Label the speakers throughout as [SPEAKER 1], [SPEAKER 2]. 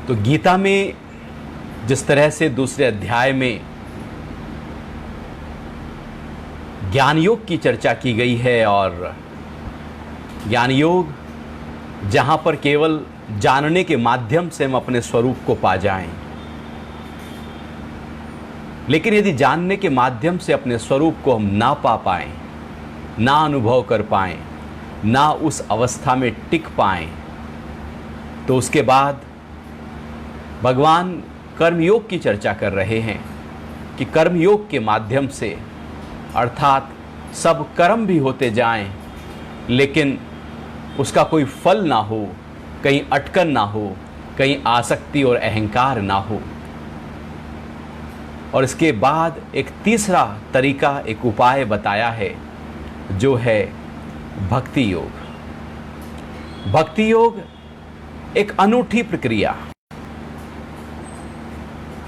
[SPEAKER 1] तो गीता में जिस तरह से दूसरे अध्याय में ज्ञान योग की चर्चा की गई है, और ज्ञान योग जहां पर केवल जानने के माध्यम से हम अपने स्वरूप को पा जाएं, लेकिन यदि जानने के माध्यम से अपने स्वरूप को हम ना पा पाएं, ना अनुभव कर पाएं, ना उस अवस्था में टिक पाएं, तो उसके बाद भगवान कर्मयोग की चर्चा कर रहे हैं कि कर्मयोग के माध्यम से, अर्थात सब कर्म भी होते जाएं, लेकिन उसका कोई फल ना हो, कहीं अटकन ना हो, कहीं आसक्ति और अहंकार ना हो। और इसके बाद एक तीसरा तरीका, एक उपाय बताया है, जो है भक्ति योग। भक्ति योग एक अनूठी प्रक्रिया।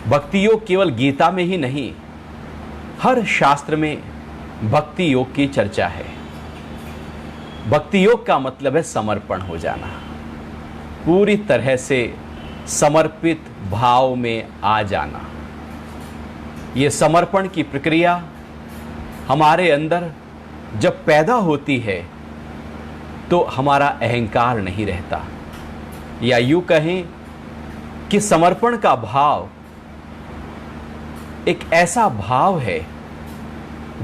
[SPEAKER 1] भक्ति योग केवल गीता में ही नहीं, हर शास्त्र में भक्ति योग की चर्चा है। भक्ति योग का मतलब है समर्पण हो जाना, पूरी तरह से समर्पित भाव में आ जाना। ये समर्पण की प्रक्रिया हमारे अंदर जब पैदा होती है तो हमारा अहंकार नहीं रहता, या यूं कहें कि समर्पण का भाव एक ऐसा भाव है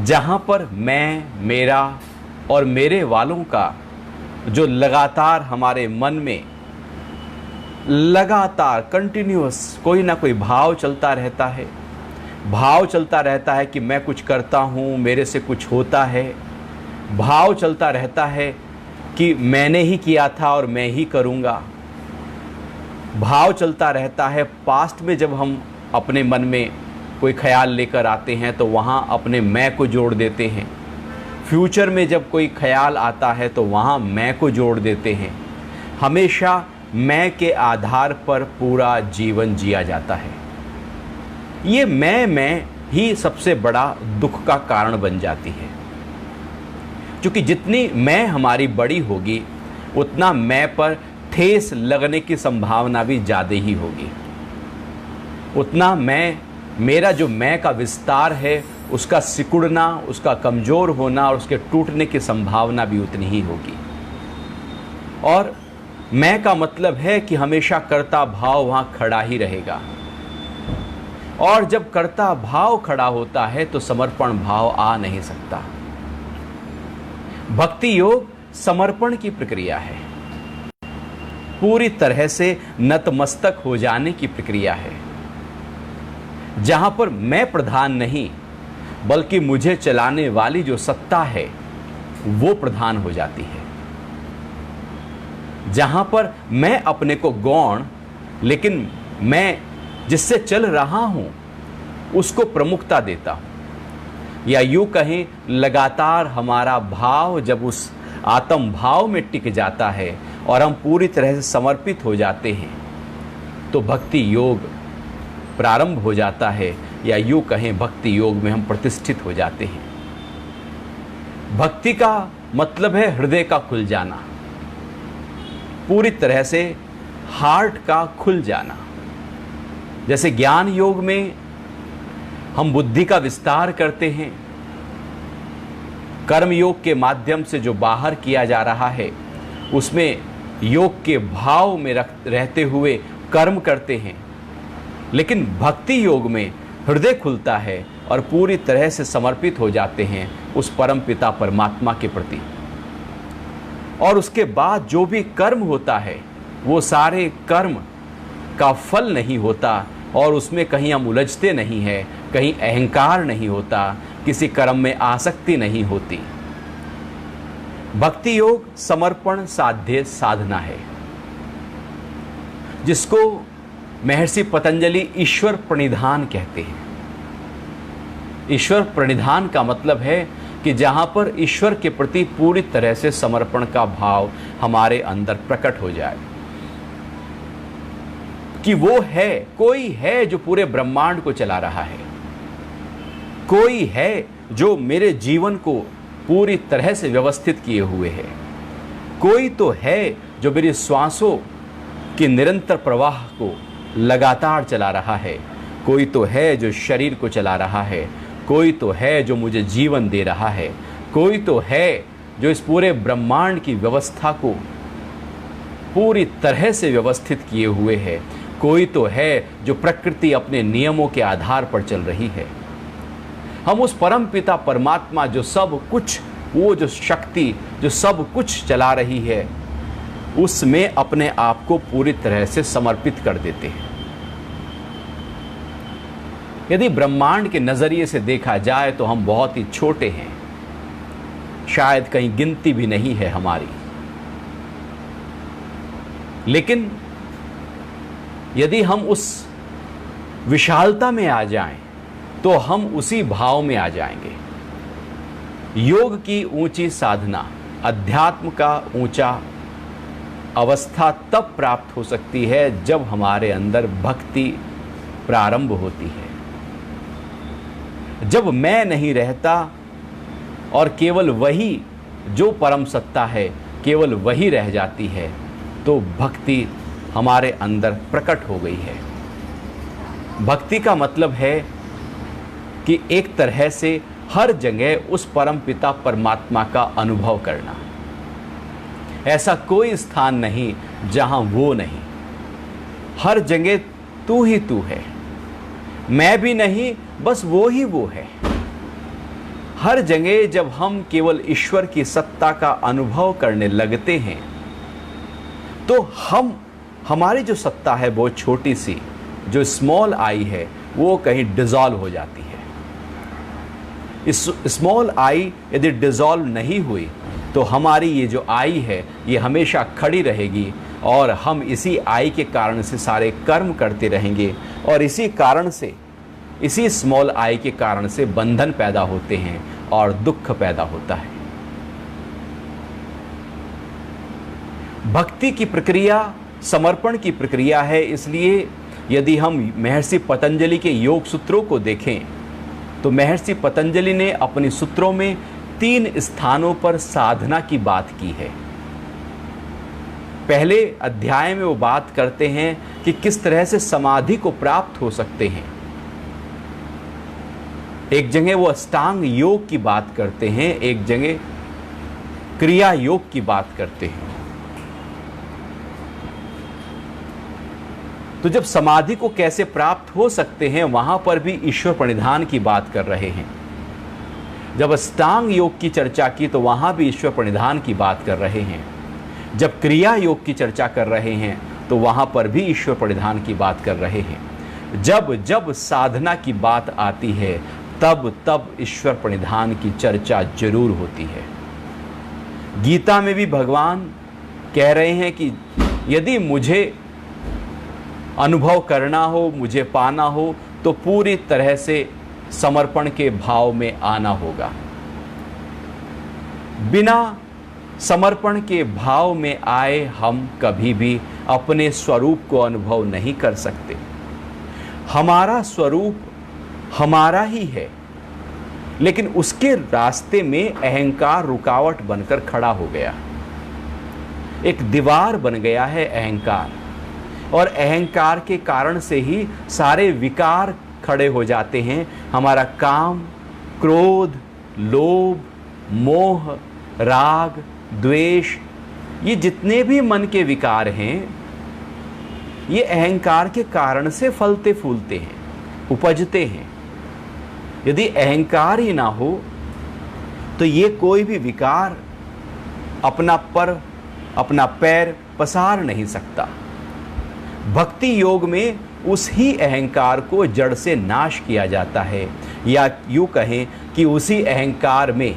[SPEAKER 1] जहां पर मैं, मेरा और मेरे वालों का जो लगातार हमारे मन में लगातार कंटिन्यूअस कोई ना कोई भाव चलता रहता है। भाव चलता रहता है कि मैं कुछ करता हूँ, मेरे से कुछ होता है। भाव चलता रहता है कि मैंने ही किया था और मैं ही करूँगा। भाव चलता रहता है पास्ट में जब हम अपने मन में कोई ख्याल लेकर आते हैं तो वहाँ अपने मैं को जोड़ देते हैं। फ्यूचर में जब कोई ख्याल आता है तो वहाँ मैं को जोड़ देते हैं। हमेशा मैं के आधार पर पूरा जीवन जिया जाता है। ये मैं ही सबसे बड़ा दुख का कारण बन जाती है, क्योंकि जितनी मैं हमारी बड़ी होगी उतना मैं पर ठेस लगने की संभावना भी ज़्यादा ही होगी। उतना मेरा जो मैं का विस्तार है उसका सिकुड़ना, उसका कमज़ोर होना और उसके टूटने की संभावना भी उतनी ही होगी। और मैं का मतलब है कि हमेशा कर्ता भाव वहाँ खड़ा ही रहेगा, और जब कर्ता भाव खड़ा होता है तो समर्पण भाव आ नहीं सकता। भक्ति योग समर्पण की प्रक्रिया है, पूरी तरह से नतमस्तक हो जाने की प्रक्रिया है, जहां पर मैं प्रधान नहीं बल्कि मुझे चलाने वाली जो सत्ता है वो प्रधान हो जाती है। जहां पर मैं अपने को गौण, लेकिन मैं जिससे चल रहा हूं उसको प्रमुखता देता हूं। या यूं कहें, लगातार हमारा भाव जब उस आत्म भाव में टिक जाता है और हम पूरी तरह से समर्पित हो जाते हैं तो भक्ति योग प्रारंभ हो जाता है, या यूं कहें भक्ति योग में हम प्रतिष्ठित हो जाते हैं। भक्ति का मतलब है हृदय का खुल जाना, पूरी तरह से हार्ट का खुल जाना। जैसे ज्ञान योग में हम बुद्धि का विस्तार करते हैं, कर्म योग के माध्यम से जो बाहर किया जा रहा है उसमें योग के भाव में रहते हुए कर्म करते हैं, लेकिन भक्ति योग में हृदय खुलता है और पूरी तरह से समर्पित हो जाते हैं उस परम पिता परमात्मा के प्रति। और उसके बाद जो भी कर्म होता है वो सारे कर्म का फल नहीं होता, और उसमें कहीं हम उलझते नहीं हैं, कहीं अहंकार नहीं होता, किसी कर्म में आसक्ति नहीं होती। भक्ति योग समर्पण साध्य साधना है, जिसको महर्षि पतंजलि ईश्वर प्रणिधान कहते हैं। ईश्वर प्रणिधान का मतलब है कि जहां पर ईश्वर के प्रति पूरी तरह से समर्पण का भाव हमारे अंदर प्रकट हो जाए कि वो है, कोई है जो पूरे ब्रह्मांड को चला रहा है, कोई है जो मेरे जीवन को पूरी तरह से व्यवस्थित किए हुए है, कोई तो है जो मेरी श्वासों के निरंतर प्रवाह को लगातार चला रहा है, कोई तो है जो शरीर को चला रहा है, कोई तो है जो मुझे जीवन दे रहा है, कोई तो है जो इस पूरे ब्रह्मांड की व्यवस्था को पूरी तरह से व्यवस्थित किए हुए है, कोई तो है जो प्रकृति अपने नियमों के आधार पर चल रही है। हम उस परम पिता परमात्मा जो सब कुछ, वो जो शक्ति जो सब कुछ चला रही है, उसमें अपने आप को पूरी तरह से समर्पित कर देते हैं। यदि ब्रह्मांड के नजरिए से देखा जाए तो हम बहुत ही छोटे हैं, शायद कहीं गिनती भी नहीं है हमारी। लेकिन यदि हम उस विशालता में आ जाएं तो हम उसी भाव में आ जाएंगे। योग की ऊंची साधना, अध्यात्म का ऊंचा अवस्था तब प्राप्त हो सकती है जब हमारे अंदर भक्ति प्रारंभ होती है। जब मैं नहीं रहता और केवल वही जो परम सत्ता है, केवल वही रह जाती है, तो भक्ति हमारे अंदर प्रकट हो गई है। भक्ति का मतलब है कि एक तरह से हर जगह उस परम पिता परमात्मा का अनुभव करना। ऐसा कोई स्थान नहीं जहां वो नहीं, हर जगह तू ही तू है, मैं भी नहीं, बस वो ही वो है। हर जगह जब हम केवल ईश्वर की सत्ता का अनुभव करने लगते हैं तो हमारी जो सत्ता है वो छोटी सी, जो स्मॉल आई है, वो कहीं डिसॉल्व हो जाती है। इस स्मॉल आई यदि डिसॉल्व नहीं हुई तो हमारी ये जो आई है ये हमेशा खड़ी रहेगी और हम इसी आई के कारण से सारे कर्म करते रहेंगे और इसी कारण से, इसी स्मॉल आई के कारण से बंधन पैदा होते हैं और दुख पैदा होता है। भक्ति की प्रक्रिया समर्पण की प्रक्रिया है, इसलिए यदि हम महर्षि पतंजलि के योग सूत्रों को देखें तो महर्षि पतंजलि ने अपने सूत्रों में 3 स्थानों पर साधना की बात की है। पहले अध्याय में वो बात करते हैं कि किस तरह से समाधि को प्राप्त हो सकते हैं। एक जगह वो अष्टांग योग की बात करते हैं, एक जगह क्रिया योग की बात करते हैं। तो जब समाधि को कैसे प्राप्त हो सकते हैं, वहां पर भी ईश्वर प्रणिधान की बात कर रहे हैं। जब अष्टांग योग की चर्चा की तो वहां भी ईश्वर प्रणिधान की बात कर रहे हैं। जब क्रिया योग की चर्चा कर रहे हैं तो वहां पर भी ईश्वर प्रणिधान की बात कर रहे हैं। जब जब साधना की बात आती है तब तब ईश्वर प्रणिधान की चर्चा जरूर होती है। गीता में भी भगवान कह रहे हैं कि यदि मुझे अनुभव करना हो, मुझे पाना हो, तो पूरी तरह से समर्पण के भाव में आना होगा। बिना समर्पण के भाव में आए हम कभी भी अपने स्वरूप को अनुभव नहीं कर सकते। हमारा स्वरूप हमारा ही है, लेकिन उसके रास्ते में अहंकार रुकावट बनकर खड़ा हो गया। एक दीवार बन गया है अहंकार, और अहंकार के कारण से ही सारे विकार खड़े हो जाते हैं। हमारा काम, क्रोध, लोभ, मोह, राग, द्वेष, ये जितने भी मन के विकार हैं, ये अहंकार के कारण से फलते फूलते हैं, उपजते हैं। यदि अहंकार ही ना हो तो ये कोई भी विकार अपना पैर पसार नहीं सकता। भक्ति योग में उस ही अहंकार को जड़ से नाश किया जाता है, या यूँ कहें कि उसी अहंकार में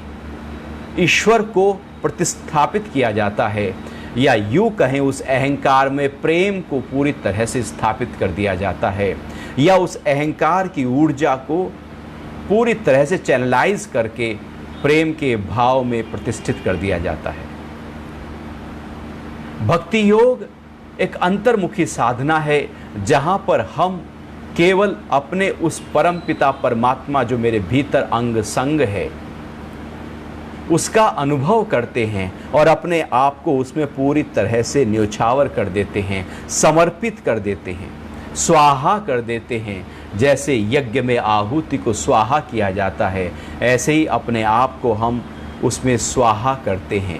[SPEAKER 1] ईश्वर को प्रतिस्थापित किया जाता है, या यूँ कहें उस अहंकार में प्रेम को पूरी तरह से स्थापित कर दिया जाता है, या उस अहंकार की ऊर्जा को पूरी तरह से चैनलाइज करके प्रेम के भाव में प्रतिष्ठित कर दिया जाता है। भक्ति योग एक अंतर्मुखी साधना है जहां पर हम केवल अपने उस परम पिता परमात्मा जो मेरे भीतर अंग संग है उसका अनुभव करते हैं और अपने आप को उसमें पूरी तरह से न्योछावर कर देते हैं, समर्पित कर देते हैं। स्वाहा कर देते हैं। जैसे यज्ञ में आहुति को स्वाहा किया जाता है, ऐसे ही अपने आप को हम उसमें स्वाहा करते हैं।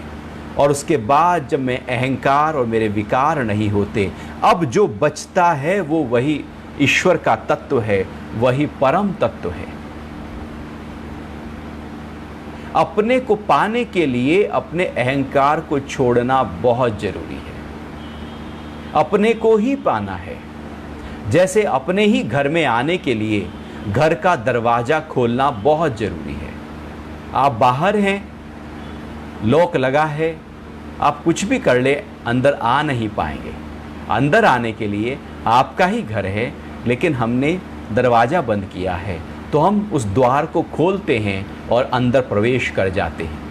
[SPEAKER 1] और उसके बाद जब मैं अहंकार और मेरे विकार नहीं होते, अब जो बचता है वो वही ईश्वर का तत्व है, वही परम तत्व है। अपने को पाने के लिए अपने अहंकार को छोड़ना बहुत जरूरी है। अपने को ही पाना है। जैसे अपने ही घर में आने के लिए घर का दरवाजा खोलना बहुत जरूरी है। आप बाहर हैं, लॉक लगा है, आप कुछ भी कर ले अंदर आ नहीं पाएंगे। अंदर आने के लिए आपका ही घर है, लेकिन हमने दरवाज़ा बंद किया है, तो हम उस द्वार को खोलते हैं और अंदर प्रवेश कर जाते हैं।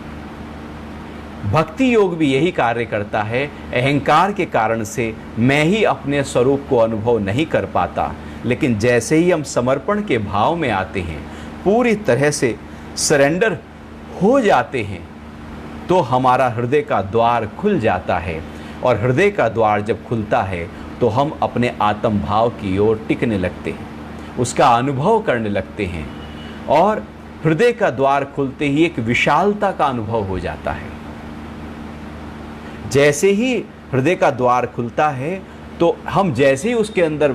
[SPEAKER 1] भक्ति योग भी यही कार्य करता है। अहंकार के कारण से मैं ही अपने स्वरूप को अनुभव नहीं कर पाता, लेकिन जैसे ही हम समर्पण के भाव में आते हैं, पूरी तरह से सरेंडर हो जाते हैं, तो हमारा हृदय का द्वार खुल जाता है। और हृदय का द्वार जब खुलता है तो हम अपने आत्म भाव की ओर टिकने लगते हैं, उसका अनुभव करने लगते हैं। और हृदय का द्वार खुलते ही एक विशालता का अनुभव हो जाता है। जैसे ही हृदय का द्वार खुलता है तो हम जैसे ही उसके अंदर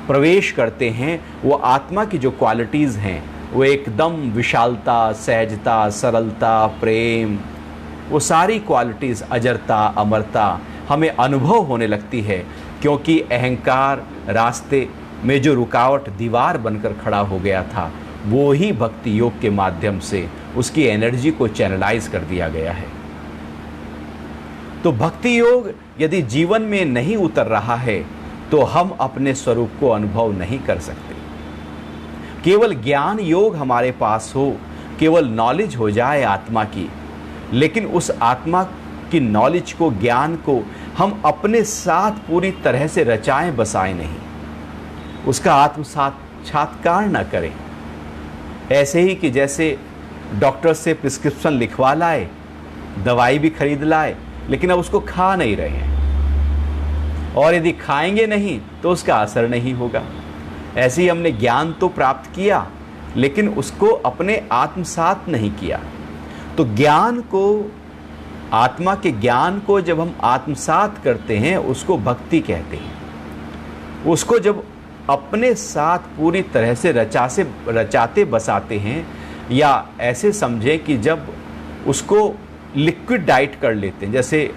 [SPEAKER 1] प्रवेश करते हैं, वो आत्मा की जो क्वालिटीज़ हैं वो एकदम विशालता, सहजता, सरलता, प्रेम, वो सारी क्वालिटीज़, अजरता, अमरता हमें अनुभव होने लगती है। क्योंकि अहंकार रास्ते में जो रुकावट दीवार बनकर खड़ा हो गया था, वो ही भक्ति योग के माध्यम से उसकी एनर्जी को चैनलाइज कर दिया गया है। तो भक्ति योग यदि जीवन में नहीं उतर रहा है तो हम अपने स्वरूप को अनुभव नहीं कर सकते। केवल ज्ञान योग हमारे पास हो, केवल नॉलेज हो जाए आत्मा की, लेकिन उस आत्मा की नॉलेज को, ज्ञान को हम अपने साथ पूरी तरह से रचाएं बसाएं नहीं, उसका आत्म साक्षात्कार न करें। ऐसे ही कि जैसे डॉक्टर से प्रिस्क्रिप्शन लिखवा लाए, दवाई भी खरीद लाए, लेकिन अब उसको खा नहीं रहे हैं, और यदि खाएंगे नहीं तो उसका असर नहीं होगा। ऐसे ही हमने ज्ञान तो प्राप्त किया, लेकिन उसको अपने आत्मसात नहीं किया। तो ज्ञान को, आत्मा के ज्ञान को जब हम आत्मसात करते हैं, उसको भक्ति कहते हैं। उसको जब अपने साथ पूरी तरह से रचाते बसाते हैं, या ऐसे समझें कि जब उसको लिक्विड डाइट कर लेते हैं। जैसे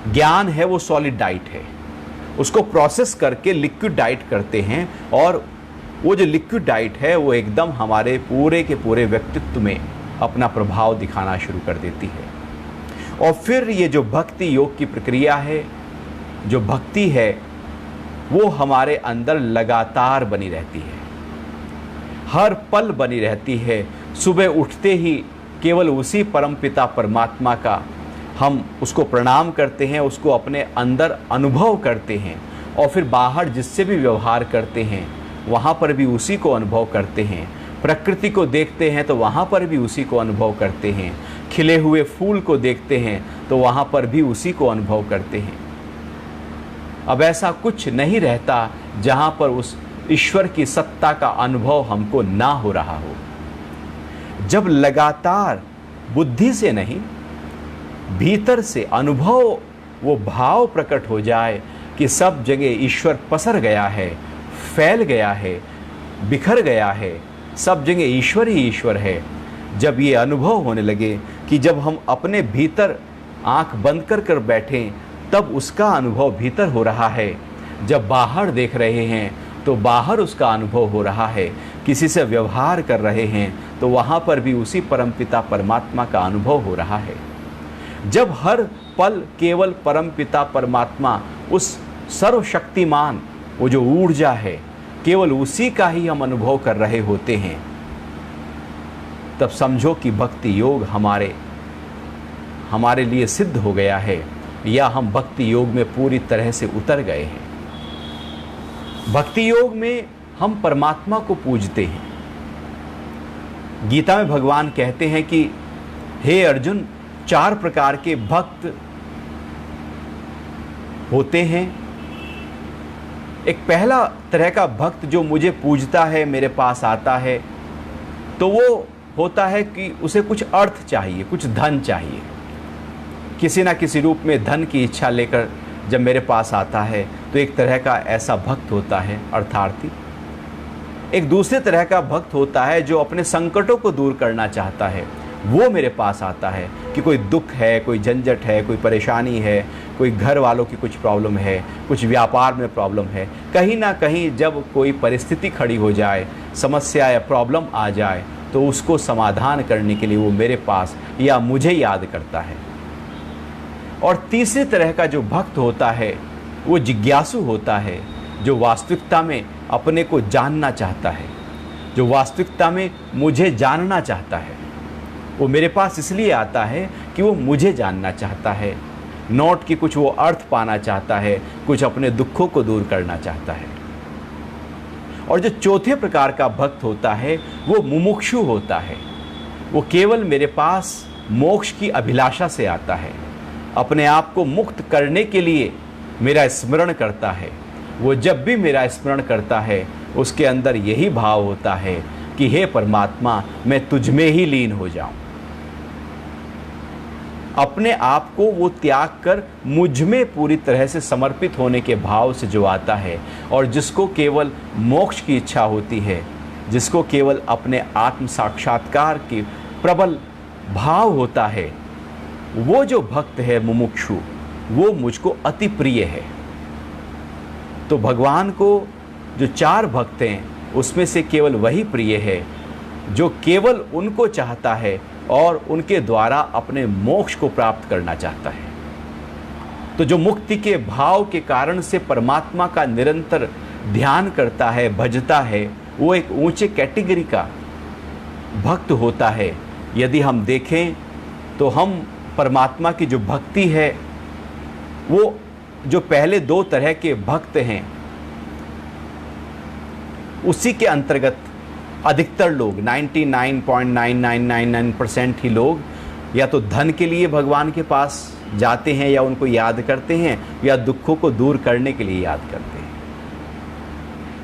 [SPEAKER 1] ज्ञान है वो सॉलिड डाइट है, उसको प्रोसेस करके लिक्विड डाइट करते हैं, और वो जो लिक्विड डाइट है वो एकदम हमारे पूरे के पूरे व्यक्तित्व में अपना प्रभाव दिखाना शुरू कर देती है। और फिर ये जो भक्ति योग की प्रक्रिया है, जो भक्ति है, वो हमारे अंदर लगातार बनी रहती है, हर पल बनी रहती है। सुबह उठते ही केवल उसी परमपिता परमात्मा का हम उसको प्रणाम करते हैं, उसको अपने अंदर अनुभव करते हैं, और फिर बाहर जिससे भी व्यवहार करते हैं वहाँ पर भी उसी को अनुभव करते हैं। प्रकृति को देखते हैं तो वहाँ पर भी उसी को अनुभव करते हैं। खिले हुए फूल को देखते हैं तो वहाँ पर भी उसी को अनुभव करते हैं। अब ऐसा कुछ नहीं रहता जहाँ पर उस ईश्वर की सत्ता का अनुभव हमको ना हो रहा हो। जब लगातार बुद्धि से नहीं, भीतर से अनुभव, वो भाव प्रकट हो जाए कि सब जगह ईश्वर पसर गया है, फैल गया है, बिखर गया है, सब जगह ईश्वर ही ईश्वर है। जब ये अनुभव होने लगे कि जब हम अपने भीतर आंख बंद कर बैठें, तब उसका अनुभव भीतर हो रहा है। जब बाहर देख रहे हैं तो बाहर उसका अनुभव हो रहा है। किसी से व्यवहार कर रहे हैं तो वहाँ पर भी उसी परमपिता परमात्मा का अनुभव हो रहा है। जब हर पल केवल परमपिता परमात्मा, उस सर्वशक्तिमान, वो जो ऊर्जा है, केवल उसी का ही हम अनुभव कर रहे होते हैं, तब समझो कि भक्ति योग हमारे लिए सिद्ध हो गया है, या हम भक्ति योग में पूरी तरह से उतर गए हैं। भक्ति योग में हम परमात्मा को पूजते हैं। गीता में भगवान कहते हैं कि हे अर्जुन, 4 प्रकार के भक्त होते हैं। एक पहला तरह का भक्त जो मुझे पूजता है, मेरे पास आता है, तो वो होता है कि उसे कुछ अर्थ चाहिए, कुछ धन चाहिए। किसी ना किसी रूप में धन की इच्छा लेकर जब मेरे पास आता है तो एक तरह का ऐसा भक्त होता है अर्थार्थी। एक दूसरे तरह का भक्त होता है जो अपने संकटों को दूर करना चाहता है, वो मेरे पास आता है कि कोई दुख है, कोई झंझट है, कोई परेशानी है, कोई घर वालों की कुछ प्रॉब्लम है, कुछ व्यापार में प्रॉब्लम है, कहीं ना कहीं जब कोई परिस्थिति खड़ी हो जाए, समस्या या प्रॉब्लम आ जाए, तो उसको समाधान करने के लिए वो मेरे पास या मुझे याद करता है। और तीसरे तरह का जो भक्त होता है वो जिज्ञासु होता है, जो वास्तविकता में अपने को जानना चाहता है, जो वास्तविकता में मुझे जानना चाहता है। वो मेरे पास इसलिए आता है कि वो मुझे जानना चाहता है, नोट कि कुछ वो अर्थ पाना चाहता है, कुछ अपने दुखों को दूर करना चाहता है। और जो चौथे प्रकार का भक्त होता है वो मुमुक्षु होता है। वो केवल मेरे पास मोक्ष की अभिलाषा से आता है, अपने आप को मुक्त करने के लिए मेरा स्मरण करता है। वो जब भी मेरा स्मरण करता है उसके अंदर यही भाव होता है कि हे परमात्मा, मैं तुझ में ही लीन हो जाऊं। अपने आप को वो त्याग कर मुझ में पूरी तरह से समर्पित होने के भाव से जो आता है और जिसको केवल मोक्ष की इच्छा होती है, जिसको केवल अपने आत्म साक्षात्कार की प्रबल भाव होता है, वो जो भक्त है मुमुक्षु, वो मुझको अति प्रिय है। तो भगवान को जो 4 भक्त हैं उसमें से केवल वही प्रिय है जो केवल उनको चाहता है और उनके द्वारा अपने मोक्ष को प्राप्त करना चाहता है। तो जो मुक्ति के भाव के कारण से परमात्मा का निरंतर ध्यान करता है, भजता है, वो एक ऊंचे कैटेगरी का भक्त होता है। यदि हम देखें तो हम परमात्मा की जो भक्ति है, वो जो पहले 2 तरह के भक्त हैं उसी के अंतर्गत अधिकतर लोग 99.9999% ही लोग या तो धन के लिए भगवान के पास जाते हैं या उनको याद करते हैं या दुखों को दूर करने के लिए याद करते हैं।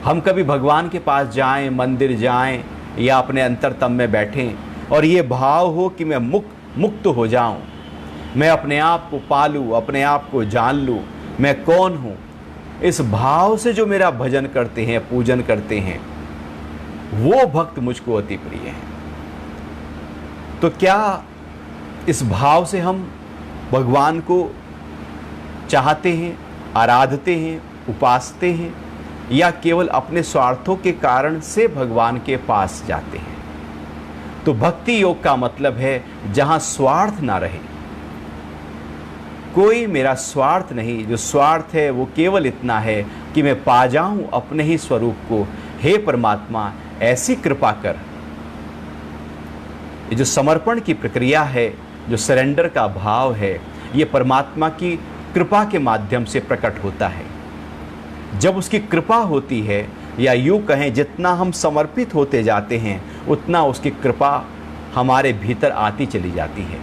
[SPEAKER 1] हम कभी भगवान के पास जाएं, मंदिर जाएं या अपने अंतरतम में बैठें और ये भाव हो कि मैं मुक्त हो जाऊं, मैं अपने आप को पालूं, अपने आप को जान लूं, मैं कौन हूं, इस भाव से जो मेरा भजन करते हैं, पूजन करते हैं, वो भक्त मुझको अति प्रिय है। तो क्या इस भाव से हम भगवान को चाहते हैं, आराधते हैं, उपासते हैं या केवल अपने स्वार्थों के कारण से भगवान के पास जाते हैं? तो भक्ति योग का मतलब है जहां स्वार्थ ना रहे, कोई मेरा स्वार्थ नहीं। जो स्वार्थ है वो केवल इतना है कि मैं पा जाऊं अपने ही स्वरूप को। हे परमात्मा, ऐसी कृपा कर। ये जो समर्पण की प्रक्रिया है, जो सरेंडर का भाव है, ये परमात्मा की कृपा के माध्यम से प्रकट होता है। जब उसकी कृपा होती है, या यूँ कहें जितना हम समर्पित होते जाते हैं उतना उसकी कृपा हमारे भीतर आती चली जाती है।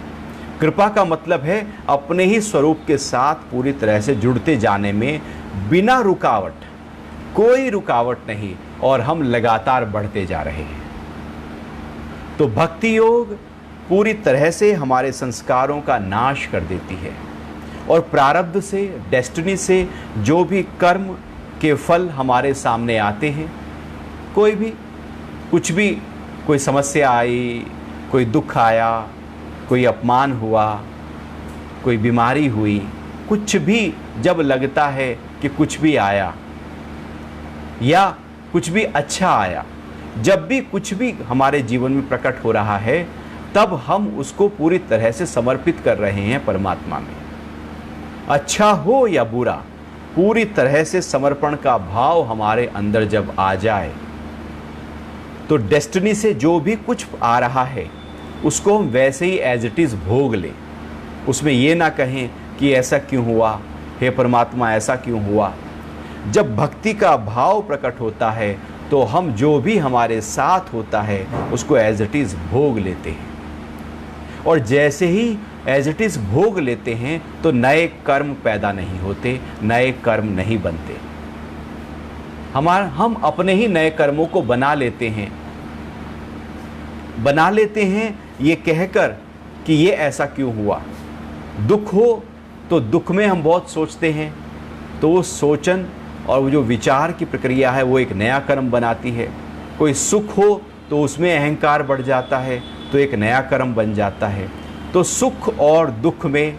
[SPEAKER 1] कृपा का मतलब है अपने ही स्वरूप के साथ पूरी तरह से जुड़ते जाने में बिना रुकावट, कोई रुकावट नहीं, और हम लगातार बढ़ते जा रहे हैं। तो भक्ति योग पूरी तरह से हमारे संस्कारों का नाश कर देती है और प्रारब्ध से, डेस्टिनी से जो भी कर्म के फल हमारे सामने आते हैं, कोई भी कुछ भी, कोई समस्या आई, कोई दुख आया, कोई अपमान हुआ, कोई बीमारी हुई, कुछ भी जब लगता है कि कुछ भी आया या कुछ भी अच्छा आया, जब भी कुछ भी हमारे जीवन में प्रकट हो रहा है, तब हम उसको पूरी तरह से समर्पित कर रहे हैं परमात्मा में। अच्छा हो या बुरा, पूरी तरह से समर्पण का भाव हमारे अंदर जब आ जाए तो डेस्टिनी से जो भी कुछ आ रहा है उसको हम वैसे ही एज इट इज़ भोग लें। उसमें ये ना कहें कि ऐसा क्यों हुआ, हे परमात्मा ऐसा क्यों हुआ। जब भक्ति का भाव प्रकट होता है तो हम जो भी हमारे साथ होता है उसको एज इट इज़ भोग लेते हैं, और जैसे ही एज इट इज़ भोग लेते हैं तो नए कर्म पैदा नहीं होते, नए कर्म नहीं बनते। हम अपने ही नए कर्मों को बना लेते हैं ये कहकर कि ये ऐसा क्यों हुआ। दुख हो तो दुख में हम बहुत सोचते हैं, तो वो सोचन और वो जो विचार की प्रक्रिया है वो एक नया कर्म बनाती है। कोई सुख हो तो उसमें अहंकार बढ़ जाता है, तो एक नया कर्म बन जाता है। तो सुख और दुख में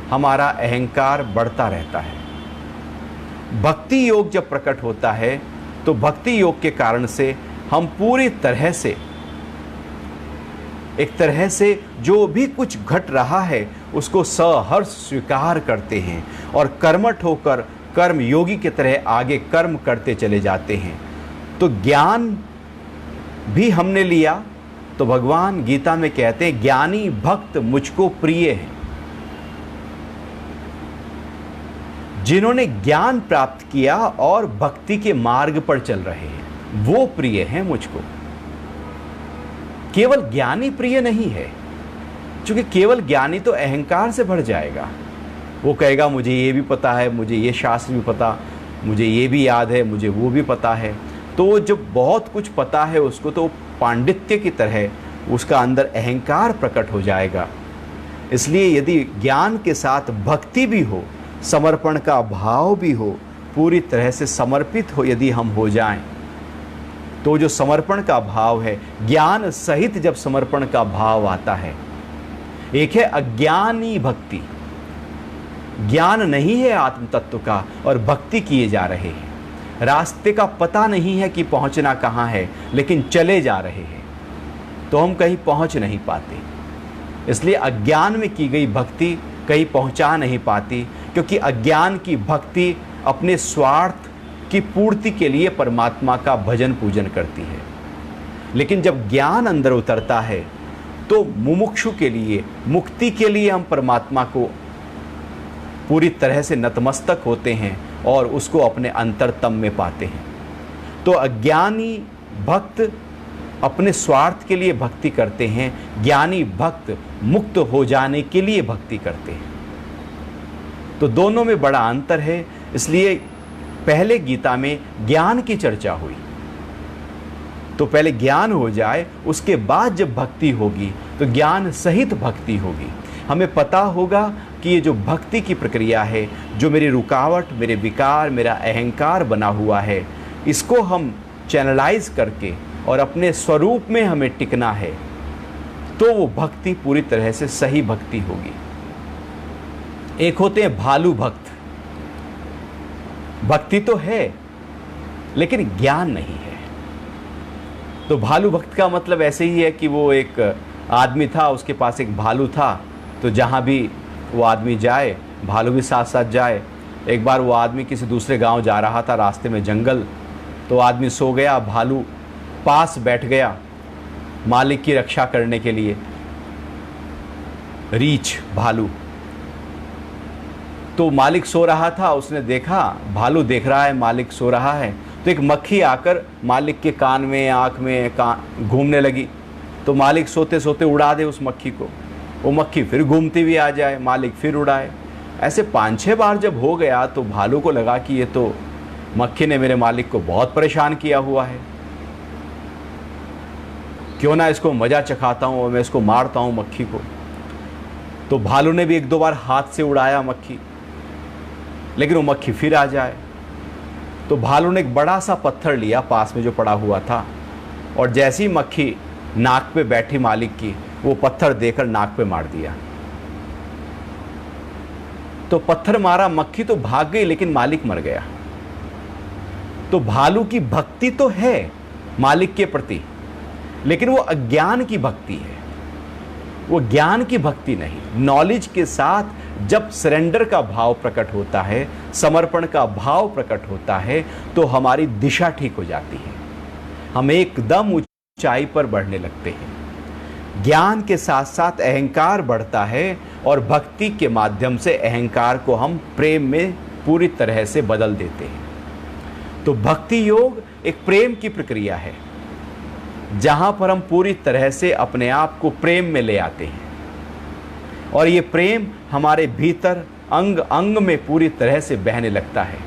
[SPEAKER 1] हमारा अहंकार बढ़ता रहता है। भक्ति योग जब प्रकट होता है तो भक्ति योग के कारण से हम पूरी तरह से, एक तरह से जो भी कुछ घट रहा है उसको सहर्ष स्वीकार करते हैं और कर्मठ होकर कर्म योगी की तरह आगे कर्म करते चले जाते हैं। तो ज्ञान भी हमने लिया तो भगवान गीता में कहते हैं ज्ञानी भक्त मुझको प्रिय है। जिन्होंने ज्ञान प्राप्त किया और भक्ति के मार्ग पर चल रहे हैं वो प्रिय हैं मुझको। केवल ज्ञानी प्रिय नहीं है, क्योंकि केवल ज्ञानी तो अहंकार से भर जाएगा। वो कहेगा मुझे ये भी पता है, मुझे ये शास्त्र भी पता, मुझे ये भी याद है, मुझे वो भी पता है। तो जब बहुत कुछ पता है उसको, तो पांडित्य की तरह उसका अंदर अहंकार प्रकट हो जाएगा। इसलिए यदि ज्ञान के साथ भक्ति भी हो, समर्पण का भाव भी हो, पूरी तरह से समर्पित हो यदि हम हो जाएं, तो जो समर्पण का भाव है, ज्ञान सहित जब समर्पण का भाव आता है, एक है अज्ञानी भक्ति, ज्ञान नहीं है आत्म तत्व का और भक्ति किए जा रहे हैं, रास्ते का पता नहीं है कि पहुंचना कहाँ है, लेकिन चले जा रहे हैं तो हम कहीं पहुंच नहीं पाते। इसलिए अज्ञान में की गई भक्ति कहीं पहुंचा नहीं पाती, क्योंकि अज्ञान की भक्ति अपने स्वार्थ की पूर्ति के लिए परमात्मा का भजन पूजन करती है। लेकिन जब ज्ञान अंदर उतरता है तो मुमुक्षु के लिए, मुक्ति के लिए हम परमात्मा को पूरी तरह से नतमस्तक होते हैं और उसको अपने अंतरतम में पाते हैं। तो अज्ञानी भक्त अपने स्वार्थ के लिए भक्ति करते हैं, ज्ञानी भक्त मुक्त हो जाने के लिए भक्ति करते हैं। तो दोनों में बड़ा अंतर है। इसलिए पहले गीता में ज्ञान की चर्चा हुई, तो पहले ज्ञान हो जाए, उसके बाद जब भक्ति होगी तो ज्ञान सहित भक्ति होगी। हमें पता होगा कि ये जो भक्ति की प्रक्रिया है, जो मेरी रुकावट, मेरे विकार, मेरा अहंकार बना हुआ है, इसको हम चैनलाइज करके और अपने स्वरूप में हमें टिकना है, तो वो भक्ति पूरी तरह से सही भक्ति होगी। एक होते हैं भालू भक्त, भक्ति तो है लेकिन ज्ञान नहीं है। तो भालू भक्त का मतलब ऐसे ही है कि वो एक आदमी था, उसके पास एक भालू था, तो जहाँ भी वो आदमी जाए भालू भी साथ साथ जाए। एक बार वो आदमी किसी दूसरे गांव जा रहा था, रास्ते में जंगल, तो आदमी सो गया, भालू पास बैठ गया मालिक की रक्षा करने के लिए। रीछ भालू, तो मालिक सो रहा था, उसने देखा भालू देख रहा है मालिक सो रहा है, तो एक मक्खी आकर मालिक के कान में, आँख में घूमने लगी। तो मालिक सोते सोते उड़ा दे उस मक्खी को, वो मक्खी फिर घूमती हुई आ जाए, मालिक फिर उड़ाए। ऐसे 5-6 बार जब हो गया तो भालू को लगा कि ये तो मक्खी ने मेरे मालिक को बहुत परेशान किया हुआ है, क्यों ना इसको मजा चखाता हूँ और मैं इसको मारता हूँ मक्खी को। तो भालू ने भी 1-2 बार हाथ से उड़ाया मक्खी, लेकिन वो मक्खी फिर आ जाए। तो भालू ने एक बड़ा सा पत्थर लिया पास में जो पड़ा हुआ था, और जैसी ही मक्खी नाक पे बैठी मालिक की, वो पत्थर देकर नाक पे मार दिया। तो पत्थर मारा, मक्खी तो भाग गई लेकिन मालिक मर गया। तो भालू की भक्ति तो है मालिक के प्रति, लेकिन वो अज्ञान की भक्ति है, वो ज्ञान की भक्ति नहीं। नॉलेज के साथ जब सरेंडर का भाव प्रकट होता है, समर्पण का भाव प्रकट होता है, तो हमारी दिशा ठीक हो जाती है, हम एकदम ऊंचाई पर बढ़ने लगते हैं। ज्ञान के साथ साथ अहंकार बढ़ता है और भक्ति के माध्यम से अहंकार को हम प्रेम में पूरी तरह से बदल देते हैं। तो भक्ति योग एक प्रेम की प्रक्रिया है, जहां पर हम पूरी तरह से अपने आप को प्रेम में ले आते हैं, और ये प्रेम हमारे भीतर अंग अंग में पूरी तरह से बहने लगता है।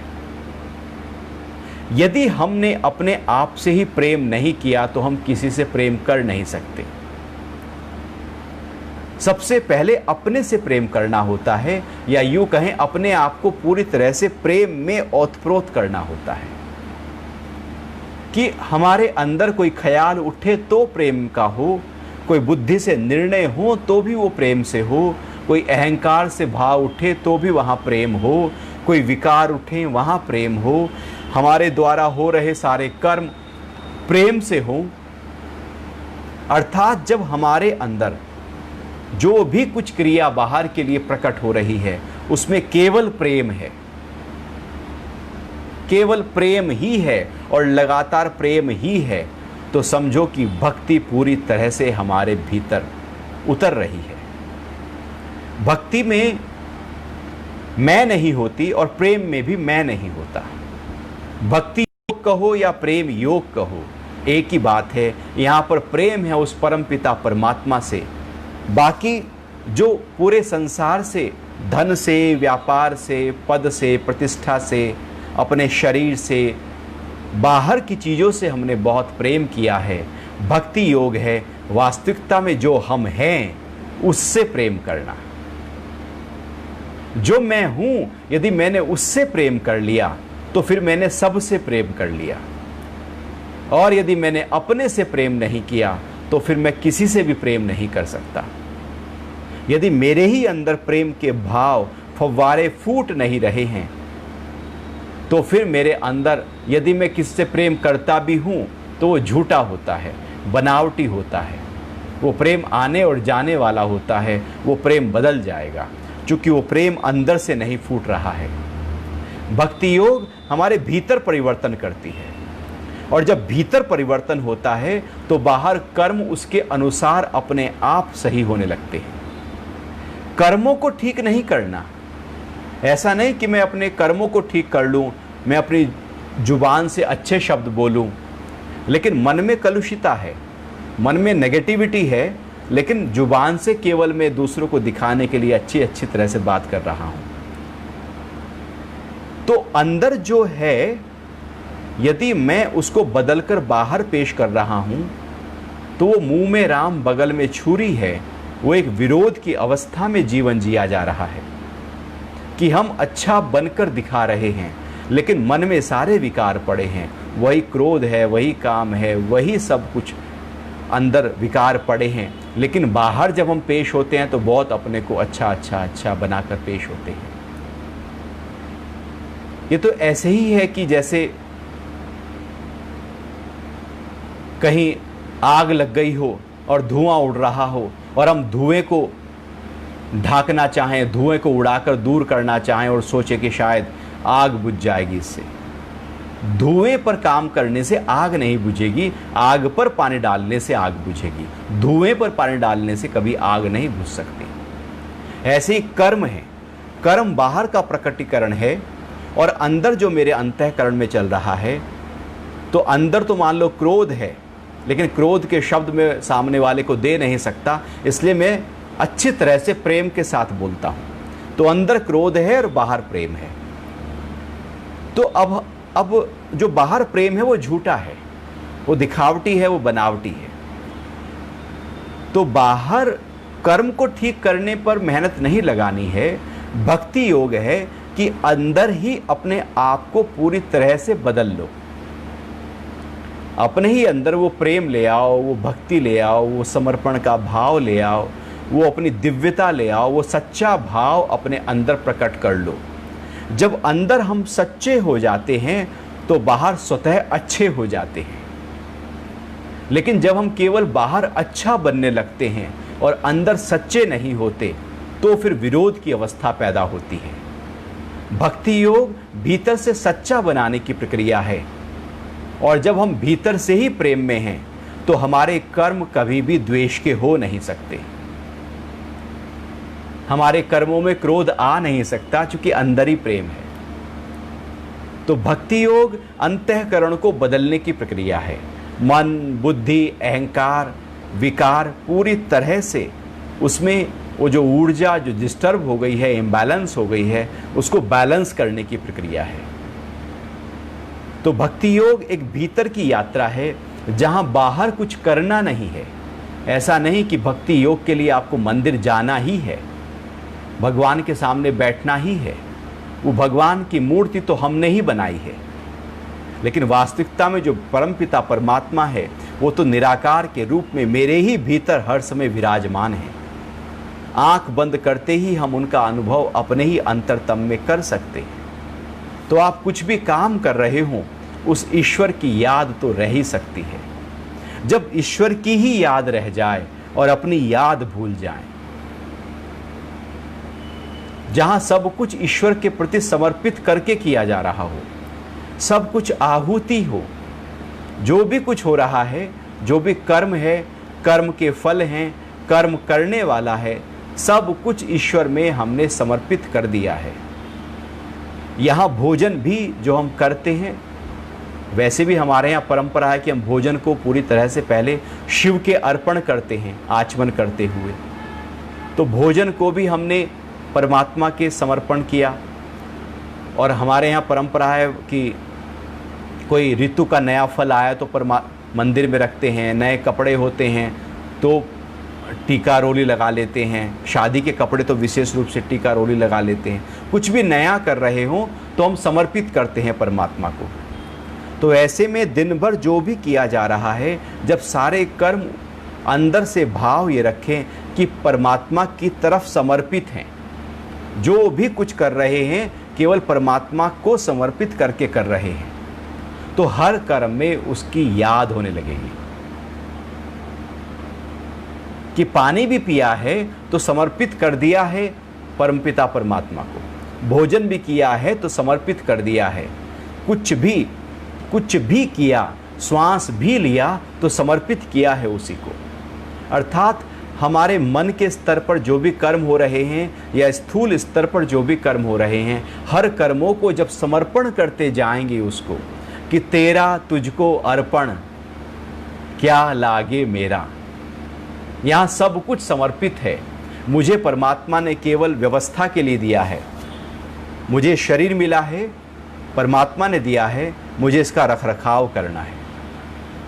[SPEAKER 1] यदि हमने अपने आप से ही प्रेम नहीं किया तो हम किसी से प्रेम कर नहीं सकते। सबसे पहले अपने से प्रेम करना होता है, या यूं कहें अपने आप को पूरी तरह से प्रेम में ओतप्रोत करना होता है। कि हमारे अंदर कोई ख्याल उठे तो प्रेम का हो, कोई बुद्धि से निर्णय हो तो भी वो प्रेम से हो, कोई अहंकार से भाव उठे तो भी वहाँ प्रेम हो, कोई विकार उठे वहाँ प्रेम हो, हमारे द्वारा हो रहे सारे कर्म प्रेम से हो। अर्थात जब हमारे अंदर जो भी कुछ क्रिया बाहर के लिए प्रकट हो रही है उसमें केवल प्रेम है, केवल प्रेम ही है और लगातार प्रेम ही है, तो समझो कि भक्ति पूरी तरह से हमारे भीतर उतर रही है। भक्ति में मैं नहीं होती और प्रेम में भी मैं नहीं होता। भक्ति योग कहो या प्रेम योग कहो, एक ही बात है। यहाँ पर प्रेम है उस परमपिता परमात्मा से। बाकी जो पूरे संसार से, धन से, व्यापार से, पद से, प्रतिष्ठा से, अपने शरीर से, बाहर की चीज़ों से हमने बहुत प्रेम किया है। भक्ति योग है वास्तविकता में जो हम हैं उससे प्रेम करना। जो मैं हूं, यदि मैंने उससे प्रेम कर लिया तो फिर मैंने सबसे प्रेम कर लिया। और यदि मैंने अपने से प्रेम नहीं किया तो फिर मैं किसी से भी प्रेम नहीं कर सकता। यदि मेरे ही अंदर प्रेम के भाव फव्वारे फूट नहीं रहे हैं तो फिर मेरे अंदर यदि मैं किससे प्रेम करता भी हूं तो वो झूठा होता है, बनावटी होता है। वो प्रेम आने और जाने वाला होता है, वो प्रेम बदल जाएगा क्योंकि वो प्रेम अंदर से नहीं फूट रहा है। भक्ति योग हमारे भीतर परिवर्तन करती है, और जब भीतर परिवर्तन होता है तो बाहर कर्म उसके अनुसार अपने आप सही होने लगते हैं। कर्मों को ठीक नहीं करना, ऐसा नहीं कि मैं अपने कर्मों को ठीक कर लूं, मैं अपनी जुबान से अच्छे शब्द बोलूं, लेकिन मन में कलुषिता है, मन में नेगेटिविटी है, लेकिन जुबान से केवल मैं दूसरों को दिखाने के लिए अच्छी अच्छी तरह से बात कर रहा हूं। तो अंदर जो है यदि मैं उसको बदलकर बाहर पेश कर रहा हूं तो वो मुंह में राम बगल में छुरी है। वो एक विरोध की अवस्था में जीवन जिया जा रहा है कि हम अच्छा बनकर दिखा रहे हैं, लेकिन मन में सारे विकार पड़े हैं। वही क्रोध है, वही काम है, वही सब कुछ अंदर विकार पड़े हैं, लेकिन बाहर जब हम पेश होते हैं तो बहुत अपने को अच्छा बनाकर पेश होते हैं। ये तो ऐसे ही है कि जैसे कहीं आग लग गई हो और धुआं उड़ रहा हो और हम धुएं को ढाकना चाहें, धुएं को उड़ाकर दूर करना चाहें और सोचे कि शायद आग बुझ जाएगी इससे। धुएं पर काम करने से आग नहीं बुझेगी, आग पर पानी डालने से आग बुझेगी। धुएं पर पानी डालने से कभी आग नहीं बुझ सकती। ऐसे ही कर्म है, कर्म बाहर का प्रकटीकरण है और अंदर जो मेरे अंतःकरण में चल रहा है, तो अंदर तो मान लो क्रोध है, लेकिन क्रोध के शब्द में सामने वाले को दे नहीं सकता, इसलिए मैं अच्छी तरह से प्रेम के साथ बोलता हूं। तो अंदर क्रोध है और बाहर प्रेम है। तो अब जो बाहर प्रेम है वो झूठा है, वो दिखावटी है, वो बनावटी है। तो बाहर कर्म को ठीक करने पर मेहनत नहीं लगानी है। भक्ति योग है कि अंदर ही अपने आप को पूरी तरह से बदल लो। अपने ही अंदर वो प्रेम ले आओ, वो भक्ति ले आओ, वो समर्पण का भाव ले आओ, वो अपनी दिव्यता ले आओ, वो सच्चा भाव अपने अंदर प्रकट कर लो। जब अंदर हम सच्चे हो जाते हैं तो बाहर स्वतः अच्छे हो जाते हैं। लेकिन जब हम केवल बाहर अच्छा बनने लगते हैं और अंदर सच्चे नहीं होते तो फिर विरोध की अवस्था पैदा होती है। भक्ति योग भीतर से सच्चा बनाने की प्रक्रिया है, और जब हम भीतर से ही प्रेम में हैं तो हमारे कर्म कभी भी द्वेष के हो नहीं सकते। हमारे कर्मों में क्रोध आ नहीं सकता क्योंकि अंदर ही प्रेम है। तो भक्ति योग अंतःकरण को बदलने की प्रक्रिया है। मन, बुद्धि, अहंकार, विकार पूरी तरह से उसमें वो जो ऊर्जा जो डिस्टर्ब हो गई है, इम्बैलेंस हो गई है, उसको बैलेंस करने की प्रक्रिया है। तो भक्ति योग एक भीतर की यात्रा है जहां बाहर कुछ करना नहीं है। ऐसा नहीं कि भक्ति योग के लिए आपको मंदिर जाना ही है, भगवान के सामने बैठना ही है। वो भगवान की मूर्ति तो हमने ही बनाई है, लेकिन वास्तविकता में जो परमपिता परमात्मा है वो तो निराकार के रूप में मेरे ही भीतर हर समय विराजमान है। आंख बंद करते ही हम उनका अनुभव अपने ही अंतरतम में कर सकते हैं। तो आप कुछ भी काम कर रहे हो, उस ईश्वर की याद तो रह ही सकती है। जब ईश्वर की ही याद रह जाए और अपनी याद भूल जाए, जहां सब कुछ ईश्वर के प्रति समर्पित करके किया जा रहा हो, सब कुछ आहुति हो, जो भी कुछ हो रहा है, जो भी कर्म है, कर्म के फल हैं, कर्म करने वाला है, सब कुछ ईश्वर में हमने समर्पित कर दिया है। यहाँ भोजन भी जो हम करते हैं, वैसे भी हमारे यहाँ परंपरा है कि हम भोजन को पूरी तरह से पहले शिव के अर्पण करते हैं आचमन करते हुए। तो भोजन को भी हमने परमात्मा के समर्पण किया। और हमारे यहाँ परंपरा है कि कोई ऋतु का नया फल आया तो मंदिर में रखते हैं, नए कपड़े होते हैं तो टीका रोली लगा लेते हैं, शादी के कपड़े तो विशेष रूप से टीका रोली लगा लेते हैं। कुछ भी नया कर रहे हो तो हम समर्पित करते हैं परमात्मा को। तो ऐसे में दिन भर जो भी किया जा रहा है, जब सारे कर्म अंदर से भाव ये रखें कि परमात्मा की तरफ समर्पित हैं, जो भी कुछ कर रहे हैं केवल परमात्मा को समर्पित करके कर रहे हैं, तो हर कर्म में उसकी याद होने लगेगी। कि पानी भी पिया है तो समर्पित कर दिया है परमपिता परमात्मा को, भोजन भी किया है तो समर्पित कर दिया है, कुछ भी किया, श्वास भी लिया तो समर्पित किया है उसी को। अर्थात हमारे मन के स्तर पर जो भी कर्म हो रहे हैं या स्थूल स्तर पर जो भी कर्म हो रहे हैं, हर कर्मों को जब समर्पण करते जाएंगे उसको कि तेरा तुझको अर्पण क्या लागे मेरा, यहाँ सब कुछ समर्पित है। मुझे परमात्मा ने केवल व्यवस्था के लिए दिया है, मुझे शरीर मिला है, परमात्मा ने दिया है, मुझे इसका रखरखाव करना है।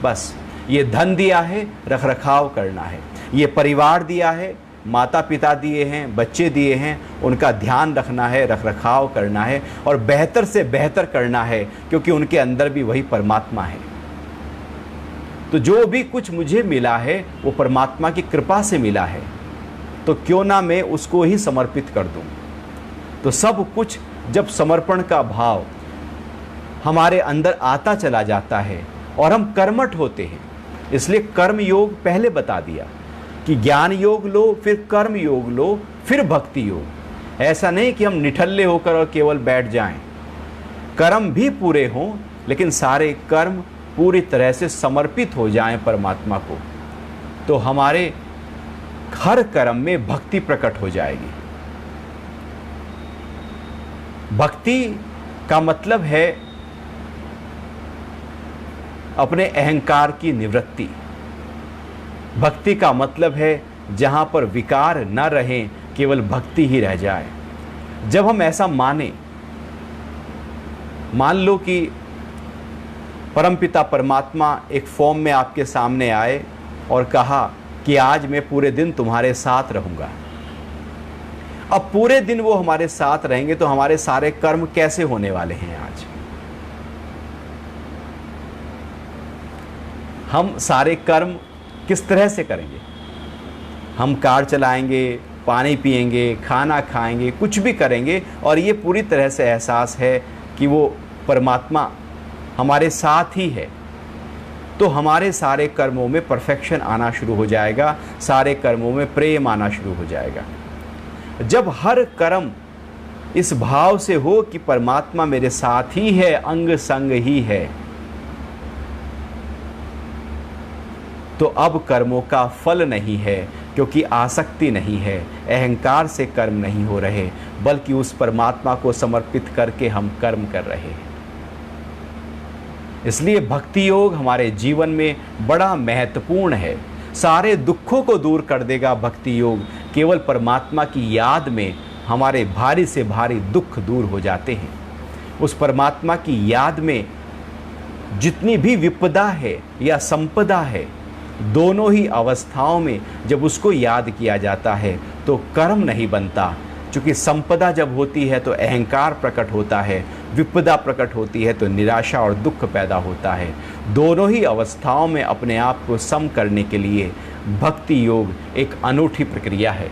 [SPEAKER 1] बस ये धन दिया है, रखरखाव करना है। ये परिवार दिया है, माता पिता दिए हैं, बच्चे दिए हैं, उनका ध्यान रखना है, रखरखाव करना है और बेहतर से बेहतर करना है, क्योंकि उनके अंदर भी वही परमात्मा है। तो जो भी कुछ मुझे मिला है वो परमात्मा की कृपा से मिला है, तो क्यों ना मैं उसको ही समर्पित कर दूं। तो सब कुछ जब समर्पण का भाव हमारे अंदर आता चला जाता है और हम कर्मठ होते हैं, इसलिए कर्म योग पहले बता दिया कि ज्ञान योग लो, फिर कर्म योग लो, फिर भक्ति योग। ऐसा नहीं कि हम निठल्ले होकर और केवल बैठ जाएं। कर्म भी पूरे हों, लेकिन सारे कर्म पूरी तरह से समर्पित हो जाएं परमात्मा को, तो हमारे हर कर्म में भक्ति प्रकट हो जाएगी। भक्ति का मतलब है अपने अहंकार की निवृत्ति। भक्ति का मतलब है जहां पर विकार न रहें, केवल भक्ति ही रह जाए। जब हम ऐसा मान लो कि परमपिता परमात्मा एक फॉर्म में आपके सामने आए और कहा कि आज मैं पूरे दिन तुम्हारे साथ रहूंगा। अब पूरे दिन वो हमारे साथ रहेंगे तो हमारे सारे कर्म कैसे होने वाले हैं? आज हम सारे कर्म किस तरह से करेंगे? हम कार चलाएंगे, पानी पिएंगे, खाना खाएंगे, कुछ भी करेंगे और ये पूरी तरह से एहसास है कि वो परमात्मा हमारे साथ ही है, तो हमारे सारे कर्मों में परफेक्शन आना शुरू हो जाएगा, सारे कर्मों में प्रेम आना शुरू हो जाएगा। जब हर कर्म इस भाव से हो कि परमात्मा मेरे साथ ही है, अंग संग ही है, तो अब कर्मों का फल नहीं है, क्योंकि आसक्ति नहीं है, अहंकार से कर्म नहीं हो रहे, बल्कि उस परमात्मा को समर्पित करके हम कर्म कर रहे हैं। इसलिए भक्ति योग हमारे जीवन में बड़ा महत्वपूर्ण है। सारे दुखों को दूर कर देगा भक्ति योग। केवल परमात्मा की याद में हमारे भारी से भारी दुख दूर हो जाते हैं। उस परमात्मा की याद में जितनी भी विपदा है या संपदा है, दोनों ही अवस्थाओं में जब उसको याद किया जाता है तो कर्म नहीं बनता। क्योंकि संपदा जब होती है तो अहंकार प्रकट होता है, विपदा प्रकट होती है तो निराशा और दुख पैदा होता है। दोनों ही अवस्थाओं में अपने आप को सम करने के लिए भक्ति योग एक अनूठी प्रक्रिया है।